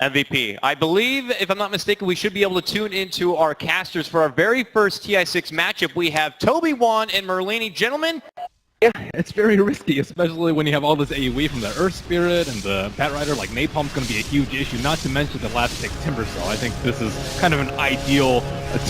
MVP. I believe, if I'm not mistaken, we should be able to tune into our casters for our very first TI6 matchup. We have Toby, Juan, and Merlini. Gentlemen? Yeah, it's very risky, especially when you have all this AoE from the Earth Spirit and the Bat Rider. Like, Napalm's going to be a huge issue, not to mention the last pick, Timbersaw. I think this is kind of an ideal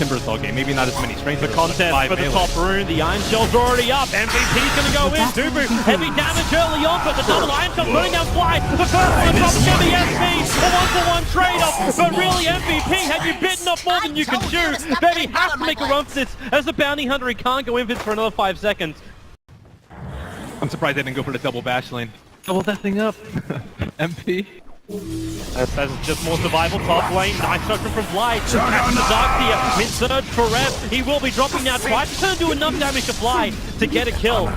Timbersaw game. Maybe not as many strengths. The contest for the top rune, the Iron Shell's already up. MVP's going to go in. Dubu, heavy damage early on, but the double Iron Shell putting down Fly. The first one drops to the SP. A one-for-one trade-off. But really, MVP, have you bitten off more than you can chew? Bevy has to make a run for this. As the Bounty Hunter, he can't go in for another 5 seconds. I'm surprised they didn't go for the double bash lane. Double that thing up. MP. That's just more survival top lane. Nice structure from Fly. Catches the Dark Mid surge for Rev. He will be dropping now twice. He's going to do enough damage to Fly to get a kill.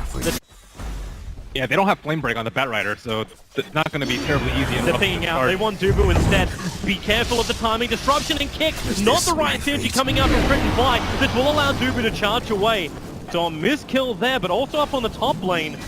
Yeah, they don't have Flame Break on the Bat Rider, so it's not going to be terribly easy. They're pinging out. They want Dubu instead. Be careful of the timing. Disruption and kick. Not the right synergy coming out from Crit and Fly. This will allow Dubu to charge away. So a miskill there, but also up on the top lane.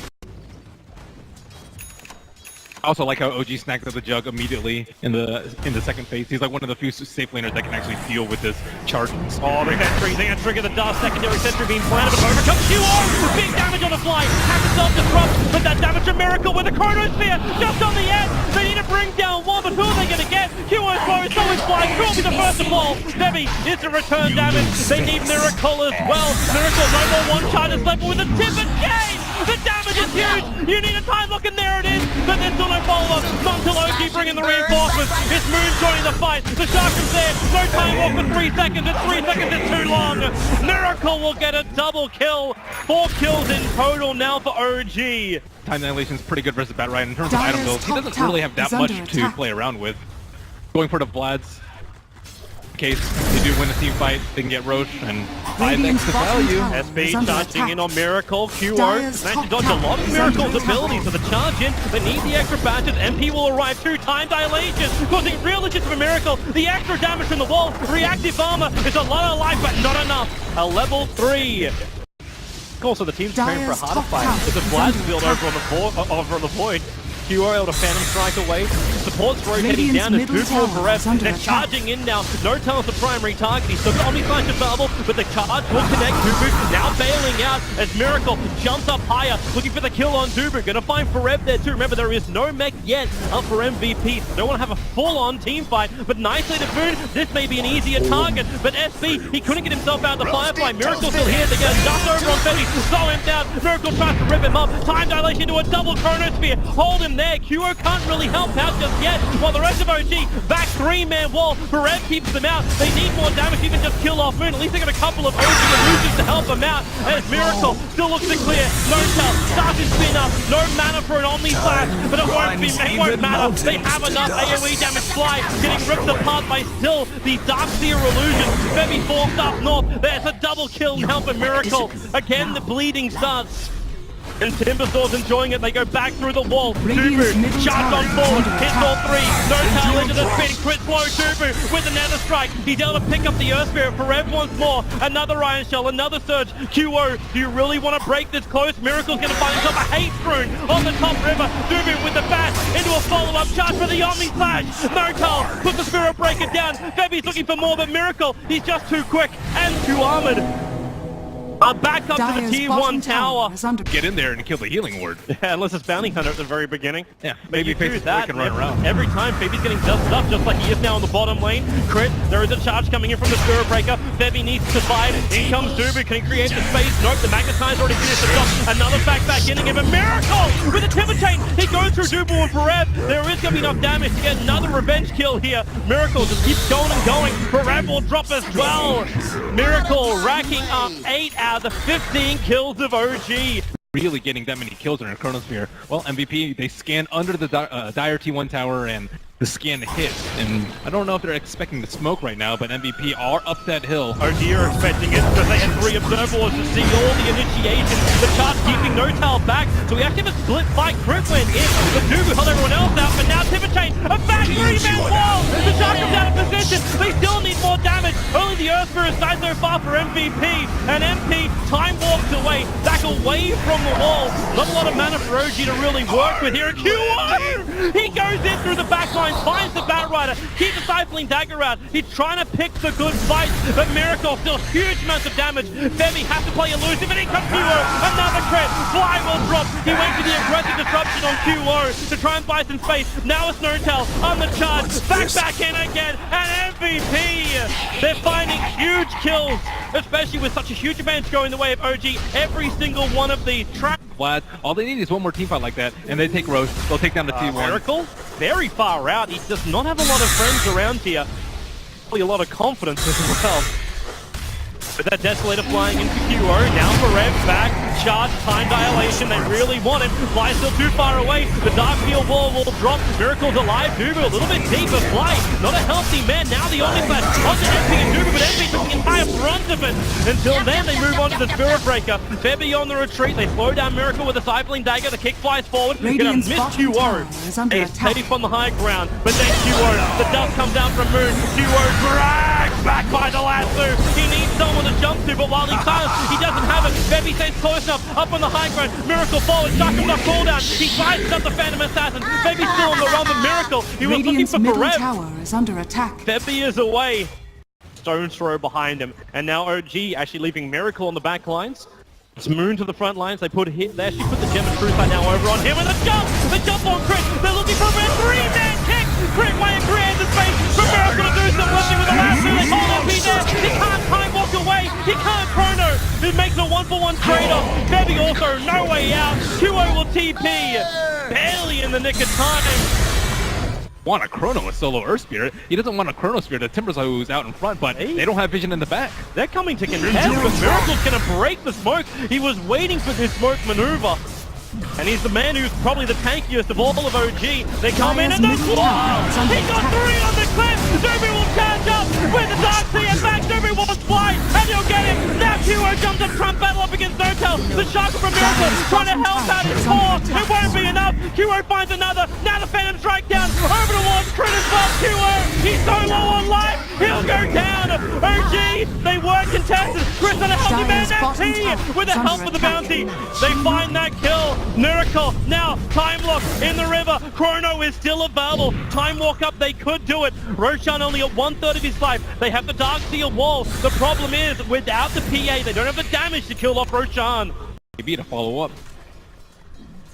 I also like how OG snagged up the jug immediately in the second phase. He's like one of the few safe laners that can actually deal with this charge. Oh, the sentry, they're going to trigger the Dark secondary sentry being planted, but overcomes QR! Big damage on the Fly, has to self-disrupt, but that damage to Miracle with the Chronosphere just on the edge. They need to bring down one, but who are they going to get? QO's close, so is Fly, will be the first to fall. Debbie is to return damage. They need Miracle as well. Miracle, no more one-charges left with a tip and game! The damage is huge! You need a time look, and there it is! But there's still no follow-up. Not until OG bringing the reinforcements. It's Moon joining the fight. The Shark is there. No time off for 3 seconds, and 3 seconds is too long. Miracle will get a double kill. 4 kills in total now for OG. Time Annihilation is pretty good versus Bat Rider in terms of item builds. He doesn't really have that much to play around with. Going for the Vlads. In case they do win a team fight, they can get Roche and 5x the value. SB charging in on Miracle. QO managed to dodge a lot of Miracle's abilities for the charge in. They need the extra badges. MP will arrive. 2 time dilation, causing real legit for Miracle. The extra damage from the wall. Reactive armor is a lot of life, but not enough. A level 3. Also, the team's preparing for a harder fight. There's a Vlad field over on the void. QO able to Phantom Strike away. Support's rotating down as Dubu for Rev. They're charging in now. No Talon's the primary target. He's still got Omni Slash available, but the charge will connect. Dubu now bailing out as Miracle jumps up higher, looking for the kill on Dubu. Gonna find Forev there too. Remember, there is no mech yet up for MVP. So don't want to have a full-on team fight, but nicely to Boone. This may be an easier target, but SB, he couldn't get himself out of the Firefly. Miracle's still here. They're gonna dust over on Betty. Slow him down. Miracle tries to rip him up. Time dilation into a double Chronosphere. Hold him there. QO can't really help out just yet, while the rest of OG back 3-man wall. Forev keeps them out. They need more damage, even just kill off Moon. At least they got a couple of OG illusions to help them out. And Miracle still looks to clear. No tell, starts to spin up. No mana for an Omni Slash, but it won't matter. They have enough AoE damage. Fly getting ripped apart by still the Darkseer illusion. Bevy forced up north. There's a double kill now for Miracle. Again, the bleeding starts. And Timbersaw's enjoying it. They go back through the wall. Dubu, charged on forward, hits all 3. No tail into the spin. Crit blow Dubu with another strike. He's able to pick up the Earth Spirit. Forev once more. Another Iron Shell, another surge. QO, do you really want to break this close? Miracle's going to find himself a hate rune on the top river. Dubu with the bat into a follow-up charge for the Omni Slash. No tail, puts the Spirit Breaker down. Bevy's looking for more, but Miracle, he's just too quick and too armored. Back up to the Tier 1 tower. Get in there and kill the healing ward. Yeah, unless it's Bounty Hunter at the very beginning. Yeah, maybe do that can run around. Every time, Phoebe's getting dusted up just like he is now on the bottom lane. Crit, there is a charge coming in from the Spirit Breaker. Bevy needs to survive. In comes Dubu, can he create the space? Nope, the Magnetine's already finished the stop. Another back inning of a Miracle with a Timber Chain. He goes through Dubu and Forev. There is going to be enough damage to get another revenge kill here. Miracle just keeps going and going. Forev will drop as well. Miracle racking up 8 out of the 15 kills of OG. Really getting that many kills in a Chronosphere. Well, MVP, they scan under the Dire T1 tower and the scan hit. And I don't know if they're expecting the smoke right now, but MVP are up that hill. OG are expecting it because they had 3 observables to see all the initiations. The charge keeping no tail back, so we actually have a split fight. Crit went in, but Dubu held everyone else out, but now Timber Chain, a back 3-man wall! The charge comes out of position, they still need more damage. Only the the Earth Spirit died so far for MVP, and MP time walks away, back away from the wall. Not a lot of mana for OG to really work with here. Q1! He goes in through the back line, finds the Batrider, keeps the Stifling Dagger out. He's trying to pick the good fight, but Miracle still huge amounts of damage. Femi has to play elusive, and he comes QO. Another crit. Fly will drop. He went for the aggressive disruption on QO to try and buy some space. Now it's Snowtail on the charge. Back in again, and MVP. They're finding huge kills, especially with such a huge advantage going the way of OG. Every single one of these traps. Flat. All they need is one more team fight like that, and they take Roche. They'll take down the T1. Miracle, very far out. He does not have a lot of friends around here. Probably a lot of confidence as well. But that Desolator flying into QO, now for Rev back, charge, time dilation, they really want him. Fly still too far away, the Dark Field wall will drop, Miracle's alive, Dubu a little bit deeper, Fly, not a healthy man, now the only flash onto MP and Dubu, but MP took the entire brunt of it. Until then, they move on to the Spirit Breaker. Febby on the retreat, they slow down Miracle with a Stifling Dagger, the kick flies forward, gonna miss QO. Ace safe on the high ground, but then QO, the dust comes down from Moon, QO dragged back by the lasso, he needs someone to jump to, but while he's silent, he doesn't have it. Febby stays close enough, up on the high ground, Miracle forward, stuck him off cooldown, he tries up the Phantom Assassin, Febby's still on the run, but Miracle, he was looking for Karev. Tower is under attack. Febby is away. Stone's throw behind him, and now OG actually leaving Miracle on the back lines. It's Moon to the front lines, they put a hit there, she put the Gem and Crucite now over on him, and the jump on Crit, they're looking for a three-man kick, Crit way and creates the space for Miracle to do some working with the last two, they hold up, he there, he can't time walk away, he can't chrono, it makes a 1-for-1 trade-off, Febby also no way out, QO will TP, barely in the nick of time. Want a Chrono with solo Earth Spirit. He doesn't want a Chrono Spirit, a Timbersaw who's out in front, but they don't have vision in the back. They're coming to contest, but Miracle's gonna break the smoke. He was waiting for this smoke maneuver. And he's the man who's probably the tankiest of all of OG. They come in and the wall! He got 3 on the clip! Doobie will charge up with the Dark Sea and back. Doobie will fly and he'll get him. Now QO jumps up, Trump battle up against Snowtail. The Chakra from Miracle trying to help out his core. It won't be enough. QO finds another. Now the Phantom strike down. Over towards Crit as well. QO, he's so low on life. He'll go down. OG, they were contested. Chris on a healthy man. T with the help of the bounty. They find that kill. Miracle, now time lock in the river. Chrono is still available. Time walk up, they could do it. Roshan only at 1/3 of his life. They have the Dark Seal wall. The problem is, without the PA, they don't have the damage to kill off Roshan. Maybe to follow up.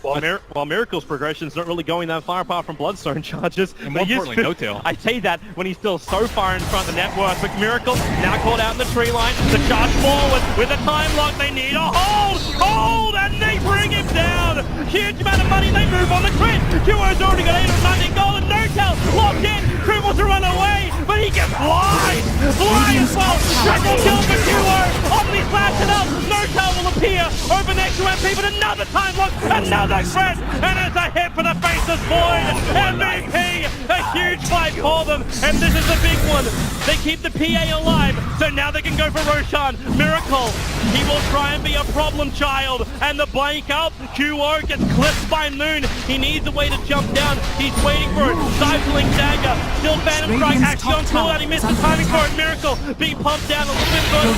While Miracle's progression's not really going that far apart from Bloodstone charges. And more importantly, no tail. I say that when he's still so far in front of the network, but Miracle now caught out in the tree line. The charge forward with a time lock. They need a hold, and they bring him down. Huge amount of money. They move on the Crit. QO's already got 890 gold and no tail. Locked in. Cripple to run away, but he can fly. Fly as well. Triple kill for QO. Omni slash it up. No tail will appear over next to MP, but another time lock. Another Strat, and it's a hit for the faceless void. MVP, a huge fight for them, and this is a big one. They keep the PA alive, so now they can go for Roshan. Miracle, he will try and be a problem child, and the blank up. QO gets clipped by Moon. He needs a way to jump down. He's waiting for it. Stifling Dagger, still Phantom Strike, actually on cooldown. He missed the timing for it. Miracle being pumped down a little bit further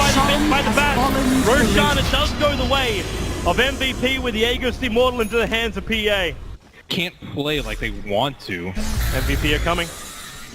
by the bat. Roshan, it does go the way of MVP with the Aegis Immortal into the hands of PA. Can't play like they want to. MVP are coming.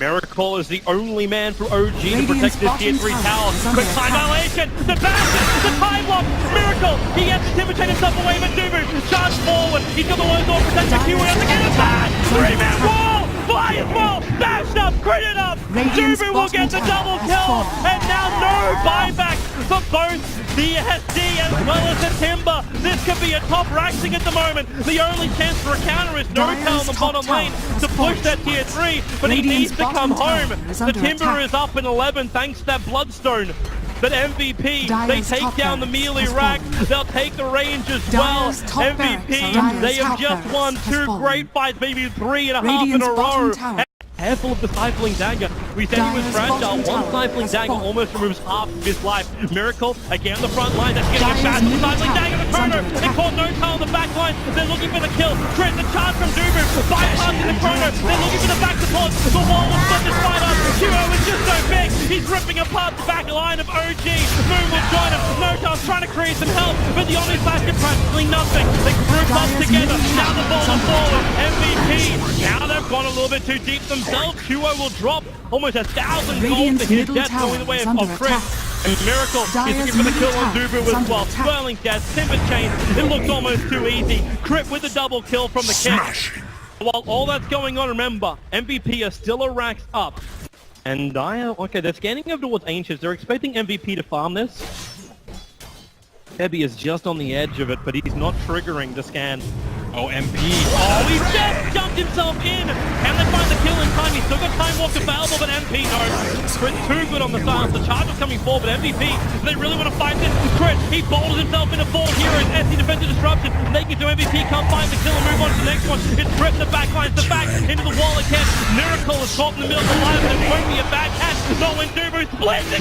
Miracle is the only man for OG to protect this tier 3 tower. Quick time dilation, the basket, the time lock, Miracle, he has to timidate himself away with Dubu. Charge forward, he's got the low door protector, QO has to get it back. 3-man wall, fly as well, bashed up, critted up. Dubu will get the double kill, and now no buyback for both the SD as well as the Timber. This could be a top raxing at the moment. The only chance for a counter is Snowtail on the bottom lane to push that tier 3, but he needs to come home. The Timber is up in 11 thanks to that Bloodstone. But MVP, they take down the melee rack, they'll take the range as well. MVP, they have just won 2 great fights, maybe 3.5 in a row. Careful of the Stifling Dagger. We said he was fragile. One Stifling Dagger almost removes half of his life. Miracle, again on the front line. That's getting a fast Stifling Dagger to Chrono. They caught no tail on the back line. They're looking for the kill. Crit, the charge from Dubu. Bypassing the Chrono. They're looking for the back support. The wall will split this fight up. QO is just so big. He's ripping apart the back line of OG. Moon will join him. Notar's trying to create some help, but the Omni Slash did practically nothing. They group up together. Now the ball is forward. MVP. Now they've gone a little bit too deep themselves. Duo will drop almost 1,000 gold to his death going the way of Chris. And Miracle is looking for the kill on Dubu as well. Swirling death, Timber Chain. It looks almost too easy. Crit with a double kill from the kick. While all that's going on, remember, MVP are still a racks up. And Dire, okay, they're scanning over towards Ancients. They're expecting MVP to farm this. Heavy is just on the edge of it, but he's not triggering the scan. Oh, MP. Oh, he just jumped himself in! Can they find the kill in time? He's still got Time Walk available, but MP, no. Crit too good on the silence. The charge is coming forward, but MVP, they really want to fight this. Crit, he boulders himself into 4 heroes. SC defensive disruption. Making to MVP, can't find the kill and move on to the next one. It's Crit, the back lines, the back, into the wall again. Miracle is caught in the middle of the line, but it won't be a bad catch. No, when Dubu splits it.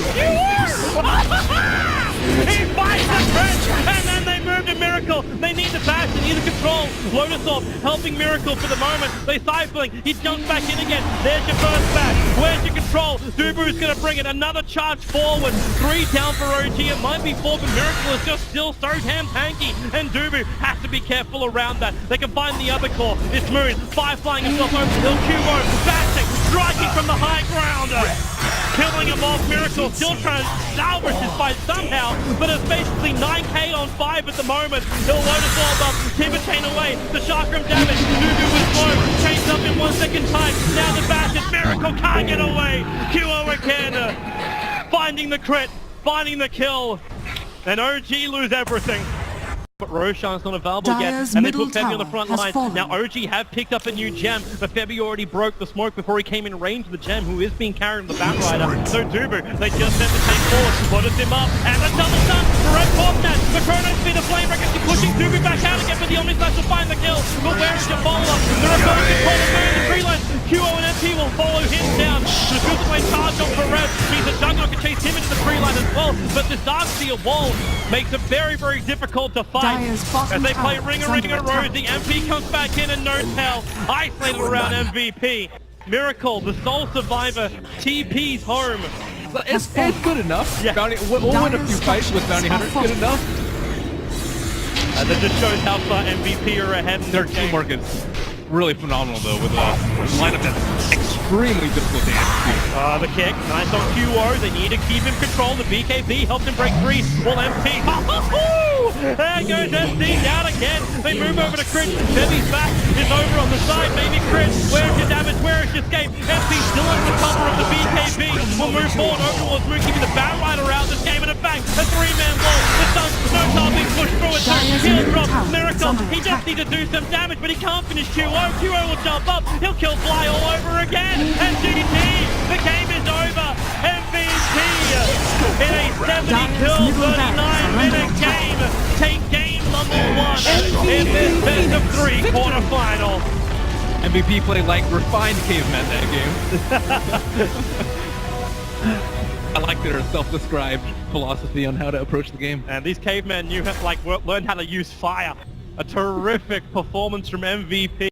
He fights the Crit, and then they move to Miracle. They need the bash, they need the control. Lotus Orb helping Miracle for the moment. They cycling. He jumps back in again. There's your first bash. Where's your control? Dubu's going to bring it. Another charge forward. 3 down for OG. It might be 4, but Miracle is just still so damn tanky. And Dubu has to be careful around that. They can find the other core. It's Moon. Flying himself over the hill. QO bashing. Striking from the high ground. Killing him off. Miracle still trying to salvage his fight somehow, but it's basically 9k on 5 at the moment. He'll Lotus Orb up, Timber Chain away, the chakram damage, Dubu with slow, chains up in 1 second time, now the bash, and Miracle can't get away. QO again, finding the crit, finding the kill, and OG lose everything. But Roshan's not available yet, and they put Febby on the front line. Now OG have picked up a new gem, but Febby already broke the smoke before he came in range of the gem, who is being carried on the Batrider. So Dubu, they just sent the tank forward, put him up, and the double stun for Red Fortnite. The Chrono Speed of Flame Wrecker is pushing Dubu back out again, but the Omni Slash will find the kill. But where is your follow-up? The reverse control of the tree line. QO and MP will follow him down. The good way charge on for Red means the Juggernaut can chase him into the tree line as well, but this Dark Seer wall makes it very, very difficult to fight. As they play Ring-a-Ring-a Rosie, MP comes back in and no tell, isolated around MVP. Miracle, the sole survivor, TP's home. It's good enough. Yeah. We'll win a few fights with Bounty Hunter. Good enough. That just shows how far MVP are ahead in their teamwork is really phenomenal, though, with a lineup that's extremely difficult to execute. The kick, nice on QO. They need to keep him control. The BKB helps him break 3. Well, MP. There goes SD down again. They move over to Crit. Febby's back is over on the side. Maybe Crit. Where's your damage? Where is your escape? MP still under the cover of the BKB. We'll move forward over towards Moon, keeping the Batrider out this game in a bang. A 3-man wall. The Sun, no time being pushed through it. Heal drop. Miracle. He just needs to do some damage, but he can't finish QO. QO will jump up. He'll kill Fly all over again. And GT, the game is over. MVP in a 70-39-minute game. Take game number 1 in this best of 3 quarterfinal. MVP played like refined cavemen that game. I like their self-described philosophy on how to approach the game. And these cavemen learned how to use fire. A terrific performance from MVP.